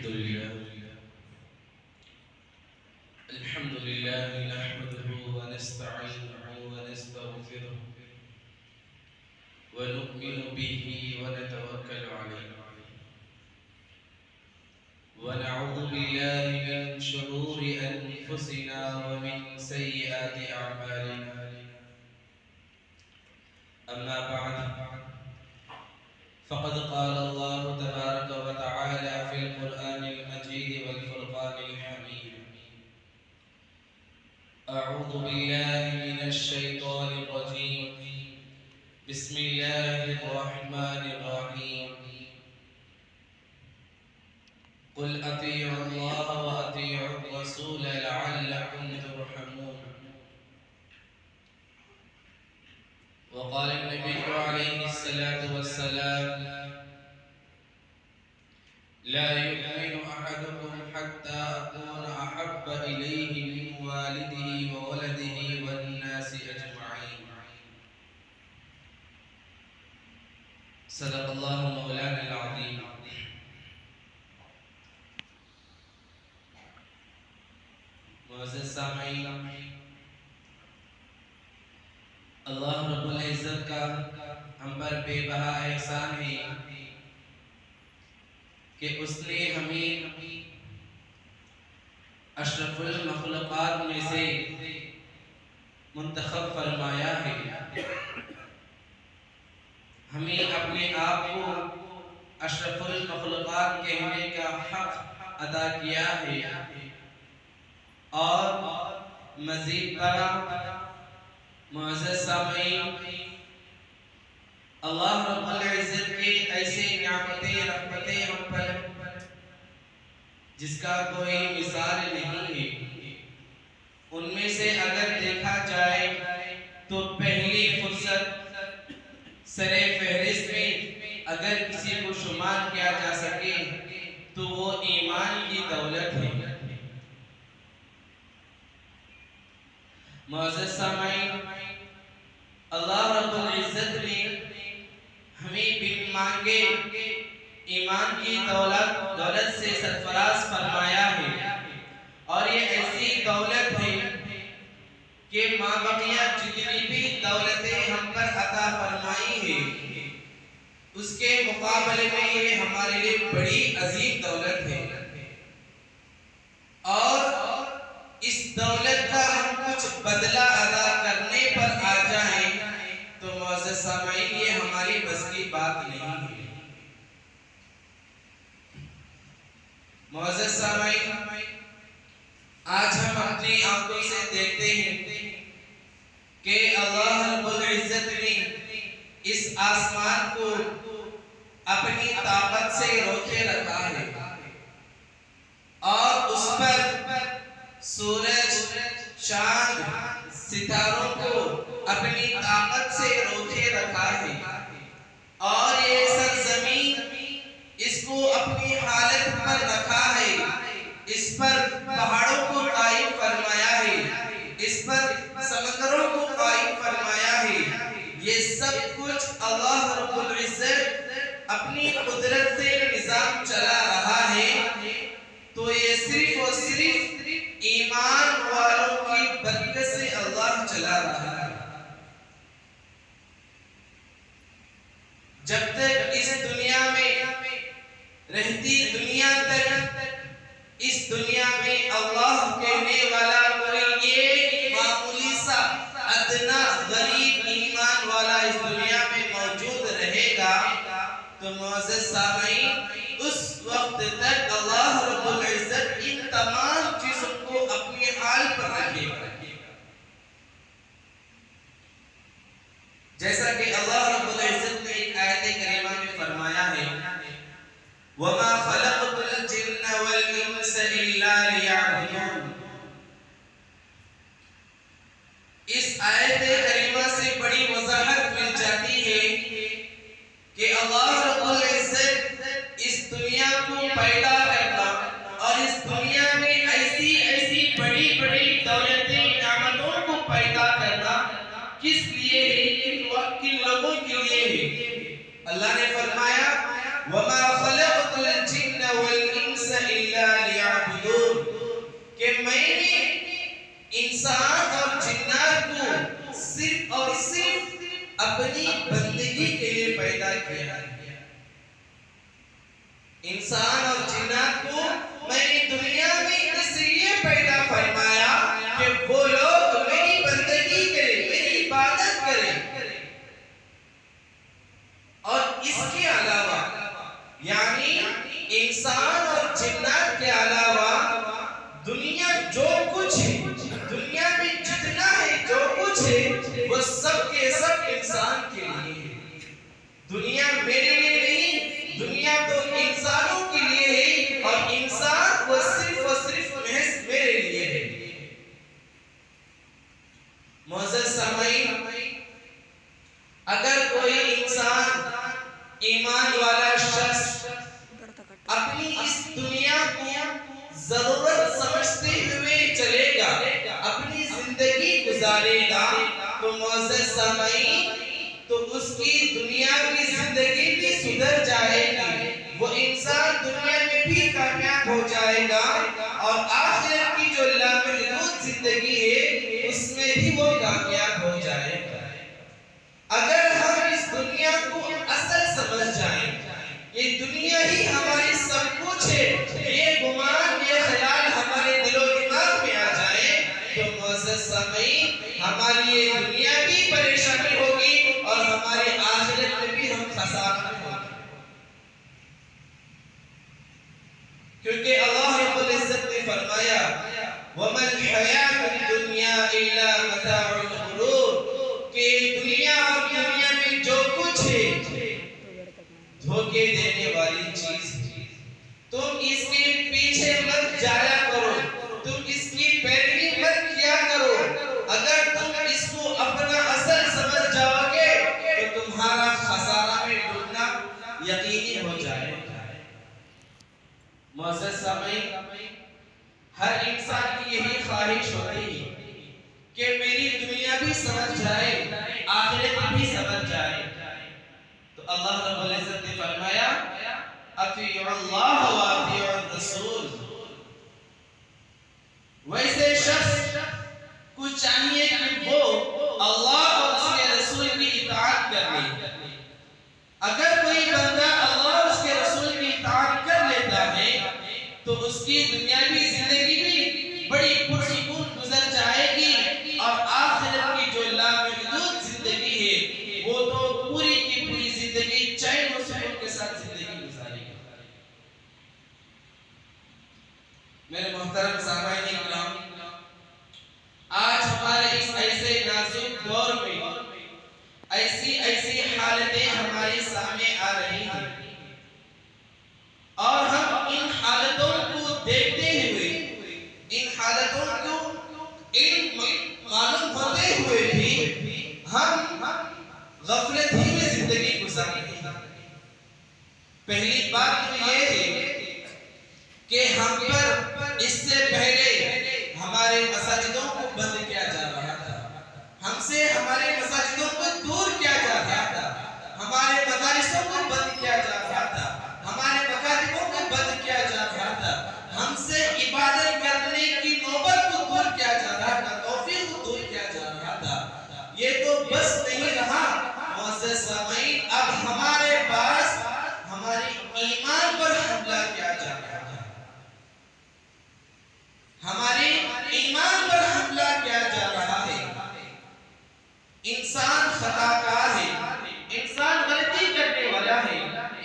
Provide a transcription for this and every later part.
الحمد لله نحمده ونستعينه ونستغفره ونؤمن به ونتوكل عليه ونعوذ بالله من شرور أنفسنا ومن سيئات أعمالنا. أما بعد فقد قال الله تبارك وتعالى في القرآن المجيد والفرقان الحميد: أعوذ بالله من الشيطان الرجيم. بسم الله الرحمن الرحيم. قل أطيعوا الله وأطيعوا الرسول لعلكم ترحمون. وقال النبي عليه الصلاة والسلام: لا يؤمن أحدكم حتى أكون أحب إليه من والده وولده والناس أجمعين. صدق الله مولانا العظيم. معزز سامعین، اللہ رب العزت کا ہم پر بے بہا احسان ہے کہ اس نے ہمیں اشرف المخلوقات میں سے منتخب فرمایا ہے، ہمیں اپنے آپ کو اشرف المخلوقات کہنے کا حق عطا کیا ہے، اور مزید برآں معزز سامعین، اللہ رب العزت کے ایسے نعمتیں رحمتیں ہم پر جس کا کوئی مثال نہیں ہے. ان میں سے اگر دیکھا جائے تو پہلی فرصت سر فہرست میں اگر کسی کو شمار کیا جا سکے تو وہ ایمان کی دولت ہے. معزز سامعین، اللہ رب العزت نے ہمیں بن مانگے ایمان کی دولت سے سرفراز فرمایا ہے، اور یہ ایسی دولت ہے کہ ماں بقیہ جتنی بھی دولتیں ہم پر عطا فرمائی ہیں اس کے مقابلے میں یہ ہمارے لیے بڑی عظیم دولت ہے. اور اس دولت کا ہم کچھ بدلہ ادا کرنے پر آ جائیں تو معزز سامعین یہ ہماری بس کی بات نہیں ہے. معزز سامعین، آج ہم اپنی آنکھوں سے دیکھتے ہیں کہ اللہ رب العزت نے اس آسمان کو اپنی طاقت سے روکے رکھا ہے، اور اس پر سورج، چاند، ستاروں کو اپنی طاقت سے روکے رکھا ہے، اور یہ سرزمین اس کو اپنی حالت پر رکھا ہے، اس پر پہاڑوں کو قائم فرمایا ہے، اس پر سمندروں کو قائم فرمایا ہے. یہ سب کچھ اللہ رب العزت اپنی قدرت سے نظام چلا رہا ہے، تو یہ صرف اور صرف ایمان والوں کی برکت سے اللہ چلا رہا ہے. جب تک اس دنیا میں رہتی دنیا تک اس دنیا میں اللہ کہنے والا کوئی ایک معمولی سا ادنا غریب ایمان والا اس دنیا میں موجود رہے گا تو معزز سامعین اس وقت تک اللہ رب العزت ان تمام چیزوں کو اپنی حال پر رکھے گا. جیسا کہ اللہ رب العزت نے ایک آیت کریمہ میں فرمایا ہے: وَمَا خَلَقْتُ الْجِنَّ وَالْإِنسَ إِلَّا لِيَعْبُدُونَ. اس آیت کریمہ سے بڑی وضاحت مل جاتی ہے کہ اللہ رب العزت اس دنیا کو پیدا کرنا اور اس دنیا میں ایسی بڑی بڑی دولتیں نعمتوں کو پیدا کرنا کس لیے ہے؟ کن لوگوں کے لیے ہے؟ اللہ نے فرمایا: وَمَا خَلَقْتُ الْجِنَّ وَالْإِنسَ انسان اور جنات کو صرف اور صرف اپنی بندگی کے لیے پیدا کیا ہے۔ انسان اور جنات کو میں نے دنیا میں اس لیے پیدا فرمایا کہ وہ لوگ میری بندگی کریں، میری عبادت کریں، اور اس کے علاوہ یعنی انسان اور جنات کے علاوہ دنیا جو کچھ ہے، دنیا میں جتنا ہے جو کچھ ہے وہ سب کے سب انسان کے لیے ہے۔ دنیا میرے لیے نہیں، دنیا تو انسانوں کے لیے ہے، اور انسان وہ صرف محض میرے لیے ہے۔ معزز سامعین، اگر کوئی انسان ایمان والا شخص اپنی اس دنیا کو ضرورت سمجھتے ہوئے چلے گا، اپنی زندگی گزارے گا، تو معزز سامعین تو اس کی دنیاوی زندگی بھی سدھر جائے گی، وہ انسان دنیا میں بھی کامیاب ہو جائے گا، اور آخرت کی جو لامحدود زندگی ہے اس میں بھی وہ کامیاب ہو جائے گا۔ اگر ہم اس دنیا کو اصل سمجھ جائیں، یہ دنیا ہی ہماری سب کچھ ہے، یہ گمان یہ خیال ہمارے دل و دماغ میں آ جائے، تو معزز سامعین ہماری یہ دنیا بھی پریشانی ہوگی اور ہمارے آخرت میں بھی ہم خسارہ میں ہوں گے۔ کیونکہ اللہ رب العزت نے فرمایا وَمَا الْحَيَاةُ الدُّنْيَا إِلَّا مَتَاعُ الْغُرُورِ، کہ دنیا اور دنیا میں جو کچھ ہے دھوکے دینے والی چیز ہے، تم اس کے پیچھے مت جایا کرو، تم اس کی پیروی مت کیا کرو۔ اگر تم اس کو اپنا اصل سمجھ جاؤ گے تو تمہارا خسارہ میں ڈوبنا یقینی ہو جائے گا۔ معزز سامعین، ہر انسان کی یہی خواہش ہوتی ہے کہ میری دنیا بھی سمجھ جائے، آخرت بھی سمجھ جائے۔ تو اللہ رب العزت نے فرمایا اطیعوا اللہ و اطیعوا الرسول، ویسے شخص کو چاہیے کہ وہ اللہ اور اس کے رسول کی اطاعت کر لے۔ اگر کوئی بندہ اللہ اور اس کے رسول کی اطاعت کر لیتا ہے تو اس کی دنیاوی زندگی بھی بڑی پرسکون گزر جائے گی، اور آخرت کی جو لامحدود زندگی ہے وہ تو پوری کی پوری زندگی چین و سکون کے ساتھ زندگی گزارے گی۔ میرے محترم سامعین کرام، آج ہمارے اس ایسے نازک دور میں ایسی حالتیں ہمارے سامنے آ رہی ہیں، اور ہم ان حالتوں کو دیکھتے ہوئے، ان حالتوں کو معلوم ہوتے ہوئے بھی ہم غفلت ہی میں زندگی گزار رہے ہیں۔ پہلی بات تو یہ ہے کہ ہم پر اس سے پہلے ہمارے مساجدوں کو بند کیا جا رہا تھا، ہم سے ہمارے مساجدوں کو دور کیا جا رہا تھا، ہمارے مدارسوں کو بند کیا جا رہا تھا، ہمارے مکاتبوں کو بند کیا جا رہا تھا، ہم سے عبادت کرنے کی نوبت کو دور کیا جا رہا تھا، توفیق کو دور کیا جا رہا تھا۔ یہ تو بس نہیں رہا معزز سامعین، اب ہمارے پاس ہمارے ایمان پر حملہ کیا جا رہا ہے، ہمارے ایمان پر حملہ کیا جا رہا ہے۔ انسان خطا کار ہے، انسان غلطی کرنے والا ہے،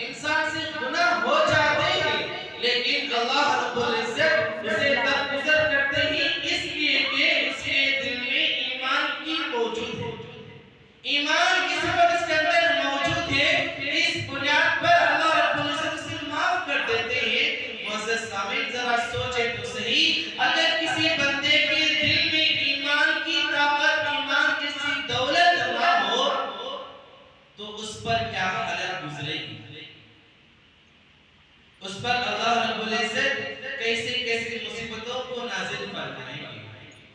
انسان سے گناہ ہو جاتے ہیں، لیکن اللہ رب العزت اسے درگزر کرتے ہی اس لیے کہ اس کے دل میں ایمان کی موجود ہے، ایمان کی صفت اس کے اندر موجود ہے، اس بنیاد پر اللہ رب العزت اسے معاف کر دیتے ہیں۔ معزز سامعین ذرا سوچیں تو صحیح، اگر کسی بندے کے دل میں ایمان کی طاقت، ایمان جیسی دولت نہ ہو تو اس پر کیا حالت گزرے گی؟ اس پر اللہ رب العزت کیسی مصیبتوں کو نازل فرمائیں گے۔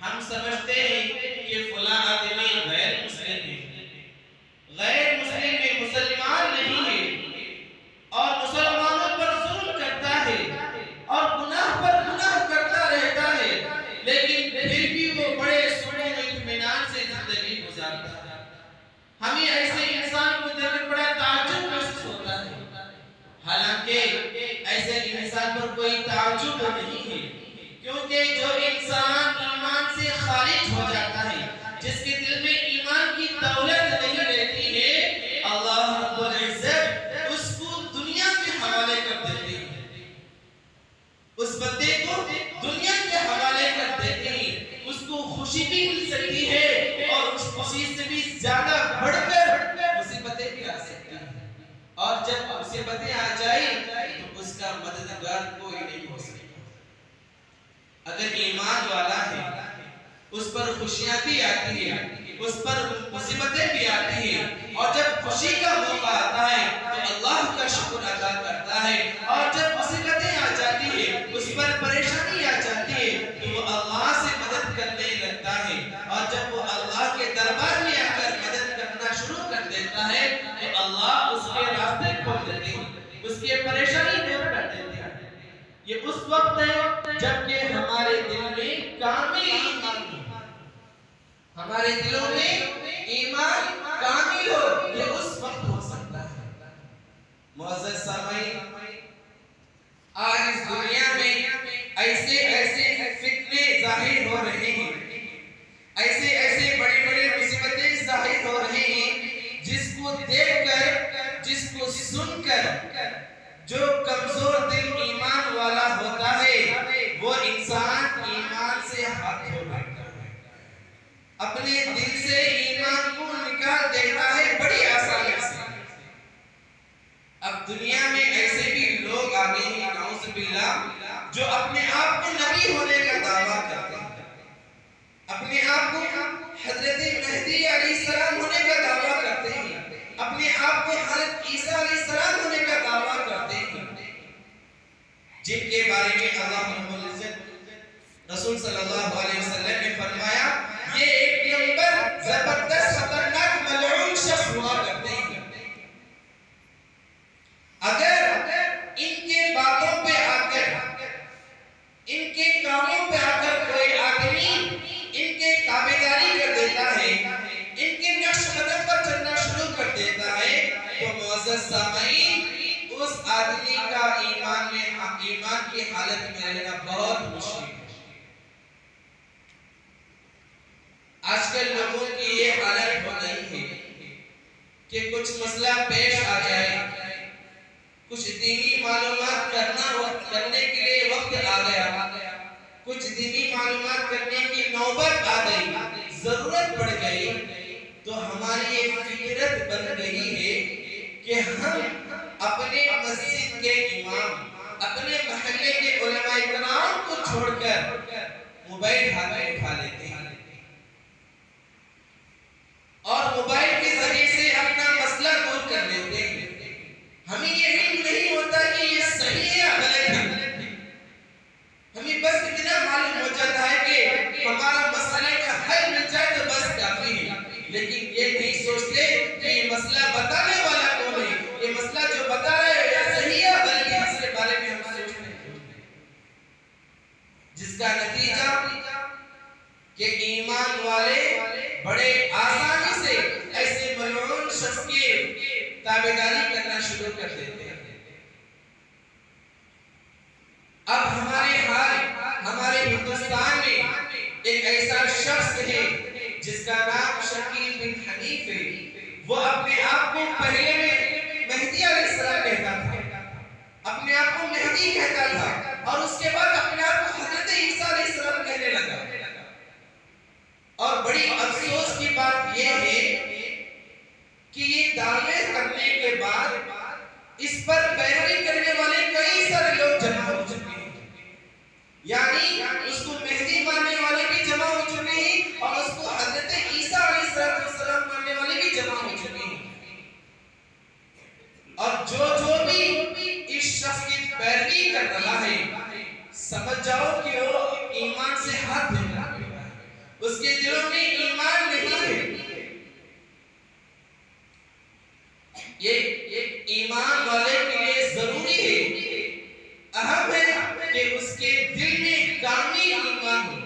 ہم سمجھتے ہیں کہ فلاں آدمی غیر مسلم ہے، غیر مسلم میں مسلمان نہیں ہے، اور مسلمانوں پر ظلم کرتا ہے اور گناہ پر گناہ کرتا رہتا ہے، لیکن پھر بھی وہ بڑے بات پر کوئی تعجب نہیں ہے، کیونکہ جو انسان ایمان سے خارج ہو جاتا ہے، جس کے دل میں ایمان کی دولت نہیں رہتی ہے، اللہ رب العزت اس کو دنیا کے حوالے کر دیتے ہیں، اس بندے کو دنیا کے حوالے کر دیتے ہیں۔ اس کو خوشی بھی مل سکتی ہے اور اس خوشی سے بھی زیادہ بڑھ کر مصیبتیں بھی آ سکتی ہیں، اور جب مصیبتیں آ جائیں تو اس کا مددگار کوئی نہیں ہو سکتا۔ اگر ایمان والا ہے اس پر خوشیاں بھی آتی ہیں، اس پر مصیبتیں بھی آتی ہیں، اور جب خوشی کا موقع آتا ہے تو اللہ کا شکر ادا کرتا ہے، اور جب مصیبتیں آ جاتی ہیں، اس پر پریشانی آ جاتی ہے تو وہ اللہ سے مدد کرنے لگتا ہے، اور جب وہ اللہ کے دربار میں آ کر مدد کرنا شروع کر دیتا ہے تو اللہ اس کے راستے کھول دیتے ہیں، اس کی پریشانی دور کر دیتے ہیں۔ یہ اس وقت ہے جب کہ ہمارے دل میں کامل ایمان ہو، ہمارے دلوں میں ایمان کامل ہو، یہ اس وقت ہو سکتا ہے۔ معزز سامعین، آج اس دنیا میں ایسے ایسے فتنے ظاہر ہو رہے ہیں، ایسے ایسے بڑے بڑے مصیبتیں ظاہر ہو رہے ہیں، جس کو دیکھ کر، جس کو سن کر جو کمزور دل ایمان والا ہوتا ہے وہ انسان ایمان سے ہاتھ دھو لیتا ہے، اپنے دل سے ایمان کو نکال دیتا ہے بڑی آسانی سے۔ اب دنیا میں ایسے بھی لوگ آگے ہیں نعوذ باللہ جو اپنے آپ کو نبی ہونے کا دعویٰ کرتے ہیں، اپنے آپ کو حضرت مہدی علیہ السلام ہونے کا دعویٰ کرتے ہیں، اپنے آپ کو حضرت عیسیٰ علیہ السلام ہونے کا دعویٰ کرتے ہیں، جن کے بارے میں اللہ رب العزت رسول صلی اللہ علیہ وسلم نے فرمایا یہ ایک نمبر زبردست خطرناک ملعون شخص ہوا کرتے ہیں۔ اگر ان کے باتوں پہ آ کر، ان کے کاموں پہ آ کر کوئی آدمی ان کے تابعداری کر دیتا ہے، ان کے نقش قدم پر چلنا شروع کر دیتا ہے تو معزز سامعین اس آدمی کا ایمان کی حالت میں رہنا بہت مشکل ہے۔ آج کل لوگوں کی یہ حالت ہو گئی ہے کہ کچھ مسئلہ پیش آ جائے، کچھ دینی معلومات کرنے کے لیے وقت آ گیا، کچھ دینی معلومات کرنے کی نوبت آ گئی، ضرورت پڑ گئی، تو ہماری ایک فطرت بن گئی ہے کہ ہم اپنے مسجد کے امام، اپنے محلے کے علماء کرام کو چھوڑ کر موبائل ہاتھ میں اٹھا لیتے ہیں اور موبائل کے ذریعے سے اپنا مسئلہ دور کر لیتے ہیں۔ ہمیں یہ علم نہیں ہوتا کہ یہ صحیح ہے یا غلط ہے، ہمیں بس اتنا معلوم ہو جاتا ہے کہ ہمارا مسئلے کا حل مل جائے تو بس کافی ہے، لیکن یہ نہیں سوچتے کہ یہ مسئلہ بتانے والا کون ہے، یہ مسئلہ جو بتا رہے ہیں یا صحیح ہے یا غلط ہے، اس کے بارے میں ہم سوچتے ہیں، جس کا نتیجہ کہ ایمان والے بڑے آسانی سے ایسے ملعون شخص کی تابعداری کرنا شروع کر دیتے ہیں۔ اب ہمارے ہندوستان میں ایک ایسا شخص ہے جس کا نام شکیل بن حنیف ہے، وہ اپنے آپ کو پہلے میں مہدی علیہ السلام کہتا تھا، اپنے آپ کو مہدی کہتا تھا، اور اس کے بعد اپنے آپ کو حضرت عیسیٰ علیہ السلام کہنے لگا۔ اور بڑی افسوس کی بات یہ ہے کہ یہ دعوے کرنے کے بعد اس پر پیروی کرنے والے کئی سارے لوگ جمع ہو چکے ہیں، یعنی اس کو مہدی ماننے والے بھی جمع ہو چکے ہیں اور اس کو حضرت عیسیٰ علیہ السلام ماننے والے بھی جمع ہو چکے ہیں، اور جو بھی اس شخص کی پیروی کر رہا ہے سمجھ جاؤ کہ وہ ایمان سے ہاتھ دھو رہا ہے، اس کے دلوں میں ایمان نہیں ہے۔ یہ ایمان والے کے لیے ضروری ہے، اہم ہے کہ اس کے دل میں کامل ایمان ہو۔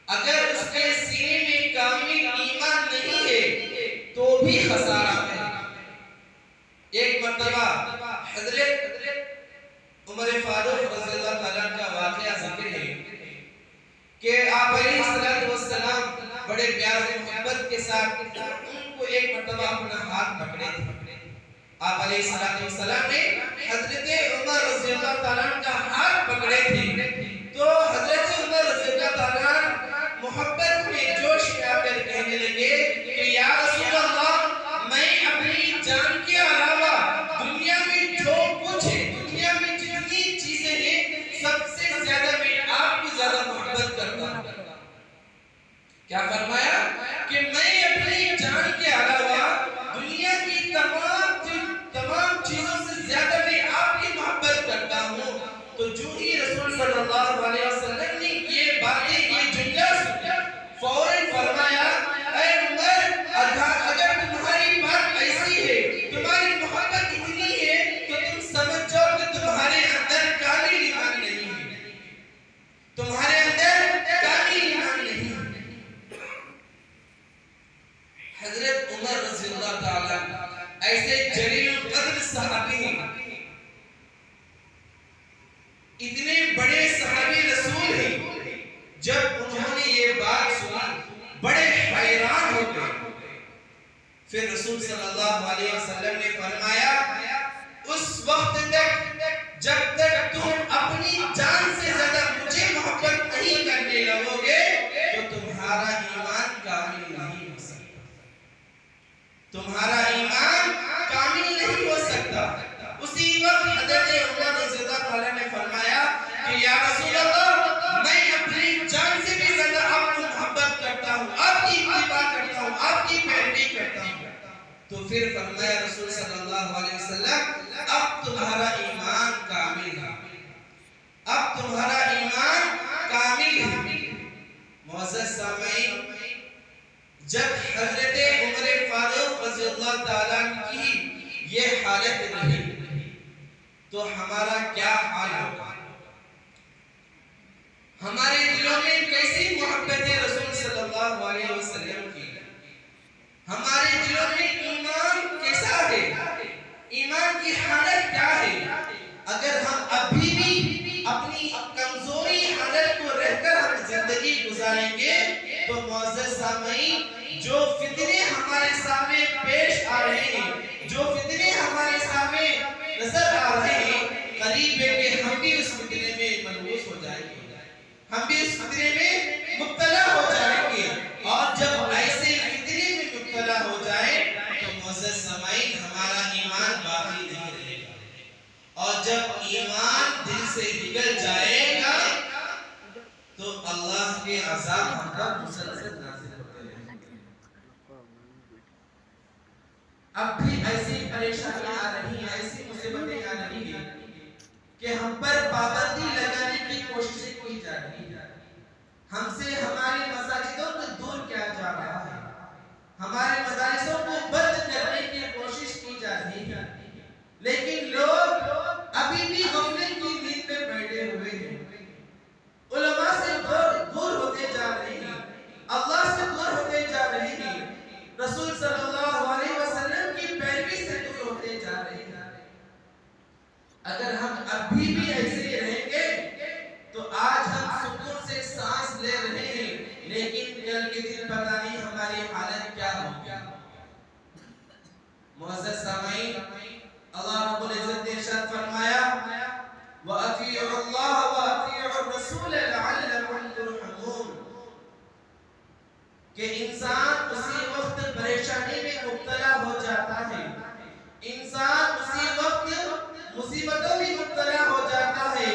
اگر اس کے سینے میں کامل ایمان نہیں ہے تو بھی خسارہ ہے۔ ایک مرتبہ حضرت عمر فاروق کے ساتھ ان کو ایک مرتبہ اپنا ہاتھ پکڑے تھے۔ آپ علیہ السلام نے حضرت عمر رضی اللہ تعالیٰ عنہ کا ہاتھ پکڑے تھے، تو حضرت عمر رضی اللہ تعالیٰ عنہ محبت میں جوش میں آ کر کہنے لگے کہ یا رسول اللہ، میں اپنی جان کے علاوہ دنیا میں جو کچھ ہے، دنیا میں جتنی چیزیں ہیں، سب سے زیادہ میں آپ کو زیادہ محبت کرتا ہوں۔ کیا فرمایا کہ میں اپنی جان کے علاوہ دنیا کی تمام چیزوں سے زیادہ میں آپ کی محبت کرتا ہوں۔ تو جو ہی رسول صلی اللہ علیہ وسلم نے یہ باتیں، یہ جملہ سنا، فوراً فرمایا اے عمر، اگر تمہاری بات ایسی ہے، تمہاری محبت اتنی ہے، تو تم سمجھ جاؤ کہ تمہارے اندر کامل ایمان نہیں ہے، تمہارے اندر کامل ایمان نہیں ہے۔ حضرت عمر رضی اللہ تعالیٰ ایسے جلیل القدر صحابی ہیں، اتنے بڑے صحابی رسول ہیں، جب انہوں نے یہ بات سنی بڑے حیران ہو گئے۔ پھر رسول صلی اللہ علیہ وسلم نے فرمایا اس وقت تک جب تک تم اپنی جان سے زیادہ مجھے محبت نہیں کرنے لگو گے تو تمہارا ایمان کامل نہیں ہو سکتا، تمہارا ایمان کامل نہیں ہو سکتا۔ اسی وقت حضرت عمر رضی اللہ تعالیٰ نے فرمایا کہ یا رسول اللہ، میں اپنی جان سے بھی زیادہ آپ کو محبت کرتا ہوں، آپ کی اتباع کرتا ہوں، آپ کی پیروی کرتا ہوں۔ تو پھر فرمایا رسول صلی اللہ علیہ وسلم اب تمہارا ایمان کامل ہے، اب تمہارا ایمان کامل ہے۔ معزز سامعین، جب حضرت عمر فاروق رضی اللہ تعالیٰ کی یہ حالت رہی تو ہمارا کیا حال ہوگا؟ ہمارے دلوں میں کیسی محبت رسول صلی اللہ علیہ وسلم کی؟ ہمارے دلوں میں ایمان کیسا ہے؟ ایمان کی حالت کیا ہے؟ اگر ہم ابھی بھی اپنی کمزوری حالت کو رہ کر ہم زندگی گزاریں گے تو معزز سامعین، جو فتنے ہمارے سامنے پیش آ رہے ہیں، جو فتنے ہمارے سامنے نظر آ رہے ہیں، قریب ہے کہ ہم بھی اس فتنے میں ملوث ہو جائیں گے، ہم بھی اس فتنے میں مبتلا ہو جائیں گے۔ اور جب ایسے فتنے میں مبتلا ہو جائیں تو معزز سامعین، ہمارا ایمان باقی نہیں رہے گا، اور جب ایمان دل سے نکل جائے گا تو اللہ کے عذاب ہم پر مسلسل نازل ہوتے رہیں گے۔ اب بھی ایسی پریشانیاں آ رہی ہیں، ایسی مصیبتیں آ رہی ہیں کہ ہم پر پابندی لگانے کی کوششیں کی جا رہی ہیں، ہم سے ہماری مساجدوں کو دور کیا جا رہا ہے، ہمارے مدارسوں کو بند کرنے کی کوشش کی جا رہی ہے، لیکن لوگ ابھی بھی غفلت کی نیند میں بیٹھے ہوئے ہیں، علماء سے دور ہوتے جا رہے ہیں، اللہ سے دور ہوتے جا رہے ہیں، رسول صلی اللہ علیہ وسلم کی پیروی سے دور ہوتے جا رہے ہیں۔ اگر ہم ابھی بھی ایسے رہیں گے تو آج ہم سکون سے سانس لے رہے ہیں، لیکن کل کے دن پتہ نہیں ہماری حالت کیا ہوگی۔ معزز سامعین، اللہ رب العزت نے ارشاد فرمایا وَأَطِيعُوا اللَّهَ وَأَطِيعُوا الرَّسُولَ لَعَلَّكُمْ تُرْحَمُونَ، کہ انسان اسی وقت پریشانی میں مبتلا ہو جاتا ہے، انسان اسی وقت مصیبتوں میں مبتلا ہو جاتا ہے،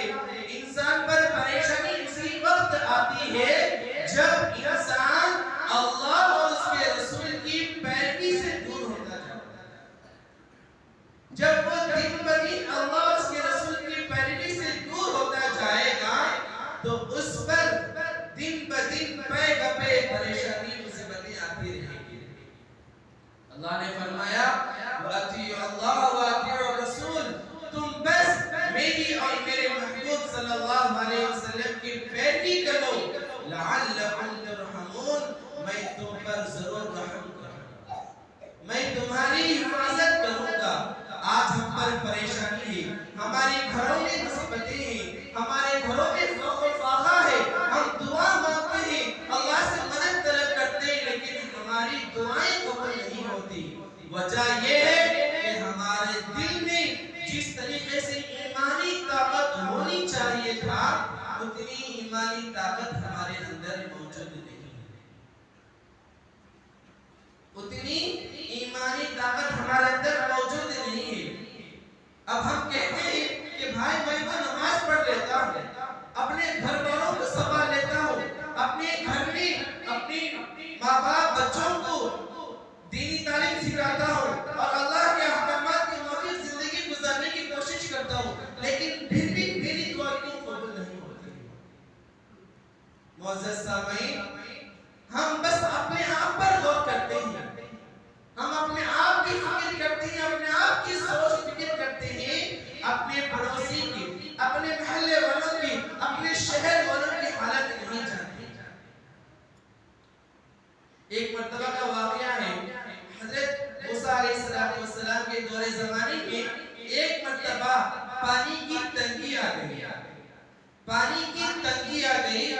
انسان پر پریشانی اسی وقت آتی ہے جب انسان اللہ اور اس کے رسول کی پیروی سے دور ہوتا جاتا ہے، جب وہ دن بدن اللہ اور اس کے رسول کی پیروی سے دور ہوتا جائے گا تو اس پر دن بدن پے بپے پریشانی مصیبتیں آتی رہیں گی۔ اللہ نے فرمایا وَأَطِيعُوا اللَّهَ وَأَطِيعُوا الرَّسُولَ، تم بس میری اور میرے محبوب صلی اللہ علیہ وسلم کی پیروی کرو، لَعَلَّكُمْ تُرْحَمُونَ، میں تم پر ضرور رحم کروں گا، میں تمہاری حفاظت کروں گا۔ آج ہم پر پریشانی ہے، ہمارے گھروں میں مصیبتیں ہیں، ہمارے گھروں میں فوق و فاقہ ہے، ہم دعا مانگتے ہیں، اللہ سے مدد طلب کرتے ہیں، لیکن ہماری اتنی ایمانی طاقت ہمارے اندر موجود نہیں ہے، اتنی ایمانی طاقت ہمارے اندر موجود نہیں ہے۔ اب ہم کہتے ہیں کہ بھائی میں تو نماز پڑھ لیتا ہوں، اپنے گھر والوں کو سنبھال لیتا ہوں، اپنے گھر میں اپنی ماں باپ بچوں کو دینی تعلیم سکھاتا ہوں اور اللہ کے احکامات کے موافق زندگی گزارنے کی کوشش کرتا ہوں، لیکن پھر بھی میری دعا کیوں قبول نہیں ہوتی؟ معزز سامعین، ہم بس اپنے آپ پر غور کرتے ہیں، ہم اپنے آپ کی فکر کرتے ہیں، اپنے آپ کی سوچ فکر کرتے ہیں، اپنے پڑوسی کی، اپنے محلے والوں کی، اپنے شہر والوں کی حالت نہیں جانتے۔ ایک مرتبہ کا واقعہ ہے، حضرت موسیٰ علیہ السلام کے دور زمانے میں ایک مرتبہ پانی کی تنگی آ گئی، پانی کی تنگی آ گئی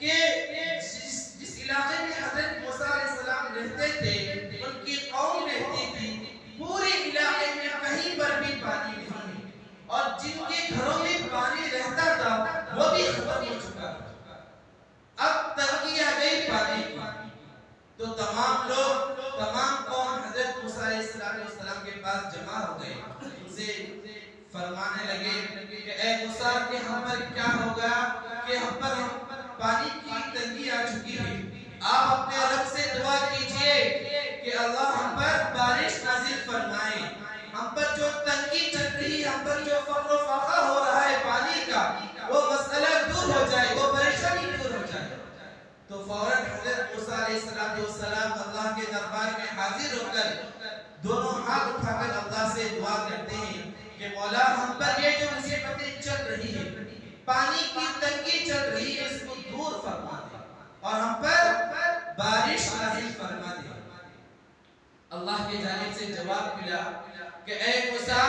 کہ جس علاقے میں حضرت موسیٰ علیہ السلام رہتے تھے، ان کی قوم رہتی تھی، پورے علاقے میں کہیں پر بھی پانی نہیں ہے، اور جن کے گھروں میں پانی رہتا تھا وہ بھی ختم ہو چکا تھا۔ اب تنگی آ گئی پانی کی، تو تمام لوگ، تمام قوم حضرت موسیٰ علیہ السلام کے پاس جمع ہو گئے، ان سے فرمانے لگے کہ اے موسیٰ، کہ ہم پر کیا ہوگا کہ ہم پر پانی کی تنگی آ چکی ہے، آپ اپنے رب سے دعا کیجئے کہ اللہ ہم پر بارش نازل فرمائے، ہم پر جو تنگی چل رہی ہے، ہم پر جو فقر و فاقہ ہو رہا ہے پانی کا، وہ مسئلہ دور ہو جائے، وہ پریشانی دور ہو جائے۔ تو فوراً حضرت موسیٰ علیہ السلام اللہ کے دربار میں حاضر ہو کر دونوں ہاتھ اٹھا کر اللہ سے دعا کرتے ہیں کہ مولا، ہم پر یہ جو مصیبتیں چل رہی ہے، پانی کی تنگی چل رہی ہے، اس کو دور فرما دے اور ہم پر بارش نازل فرما دے۔ اللہ کی جانب سے جواب ملا کہ اے موسیٰ،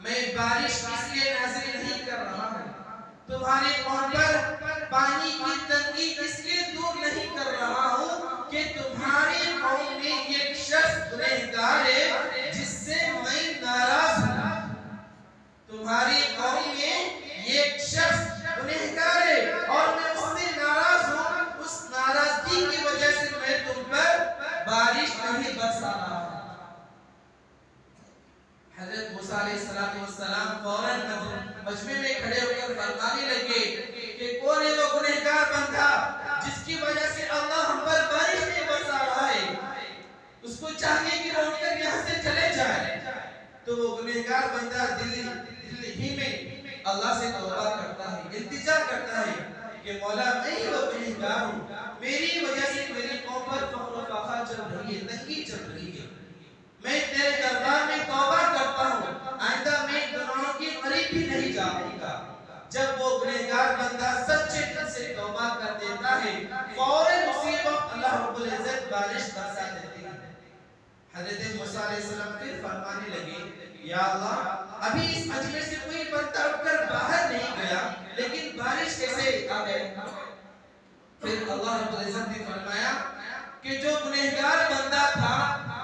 میں بارش اس لیے نازل نہیں کر رہا ہوں، تمہارے قوم پر پانی کی تنگی اس لیے دور نہیں کر رہا ہوں کہ تمہاری قوم میں ایک شخص گنہگار ہے جس سے میں ناراض ہوں، تمہاری قوم میں ایک شخص گنہگار ہے اور میں اس سے ناراض ہوں، اس ناراضگی کی وجہ سے میں تم پر بارش نہیں برسا رہا ہوں۔ حضرت موسیٰ علیہ السلام فوراً مجمع میں کھڑے ہو کر فرمانے لگے کہ کون ہے وہ گنہگار بندہ جس کی وجہ سے اللہ ہم پر بارش نہیں برسا رہا ہے، اس کو چاہیے کہ روک کر یہاں سے چلے جائے۔ تو وہ گنہگار بندہ دل ہی میں اللہ سے توبہ کرتا ہے، التجا کرتا ہے کہ مولا، میں ہی وہ گنہگار ہوں، میری وجہ سے میری قوم پر فقر و فاقہ چل رہی ہے، تنگی چل رہی ہے، میں تیرے دربار میں توبہ کرتا ہوں، آئندہ میں گناہوں کے قریب بھی نہیں جاؤں گا۔ جب وہ گنہگار بندہ سچے دل سے توبہ کر دیتا ہے، فوراً اسی وقت اللہ رب العزت بارش برسا دیتے ہیں۔ حضرت موسیٰ علیہ السلام پھر فرمانے لگے، یا اللہ، ابھی اس مجمع سے کوئی بندہ اٹھ کر باہر نہیں گیا، لیکن بارش کیسے آ گئی؟ پھر اللہ رب العزت نے فرمایا کہ جو گنہگار بندہ تھا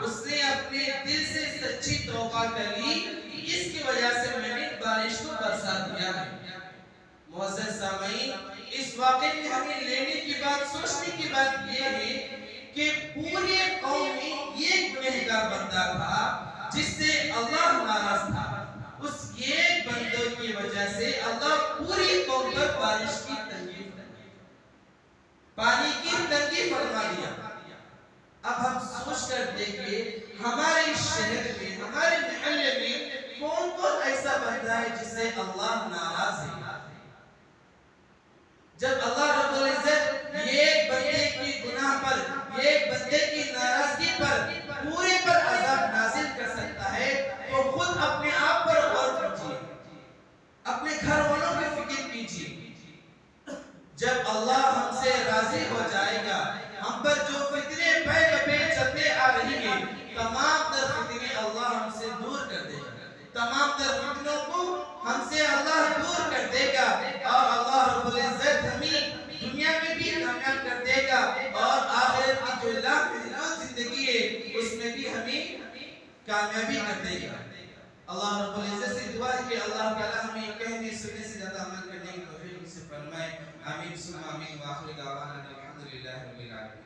اس نے اپنے دل سے سچی توبہ کر لی، اس کی وجہ سے میں نے بارش کو برسا دیا ہے۔ معزز سامعین، اس واقعے میں ہمیں لینے کی بات، سوچنے کی بات یہ ہے کہ پورے قوم میں یہ گنہگار بندہ تھا جس سے اللہ ناراض تھا، اس ایک بندے کی وجہ سے اللہ پوری قوم پر بارش کی تنگی، پانی کی تنگی فرما دیا۔ اب ہم سوچ کر دیکھیں ہمارے شہر میں، ہمارے محلے میں کون کون ایسا بندہ ہے جس سے اللہ ناراض ہے؟ جب اللہ رب العزت ایک بندے کی گناہ پر، ایک بندے کی ناراضگی پر پورے پر عذاب نازل کر سکتا ہے، تو خود اپنے آپ پر غور کیجیے، اپنے گھر والوں کی فکر کیجیے۔ جب اللہ ہم سے راضی ہو جائے گا، ہم پر جو فتنے پہ پہ چلتے آ رہی ہیں، تمام تر فتنے اللہ ہم سے دور کر دے گا، تمام تر فتنوں کو ہم سے اللہ دور کر دے گا، اور اللہ رب العزت ہمیں دنیا میں بھی کامیاب کر دے گا، اور آخرت کی جو لاکھ زندگی ہے اس میں بھی ہمیں کامیابی کر دے گا۔ اللہ رب العزت سے دعا ہے کہ اللہ تعالی ہمیں کہنے سننے سے زیادہ عمل کرنے کی توفیق سے فرمائے. آمین ثم آمین. وآخر دعوانا الحمدللہ رب العالمین.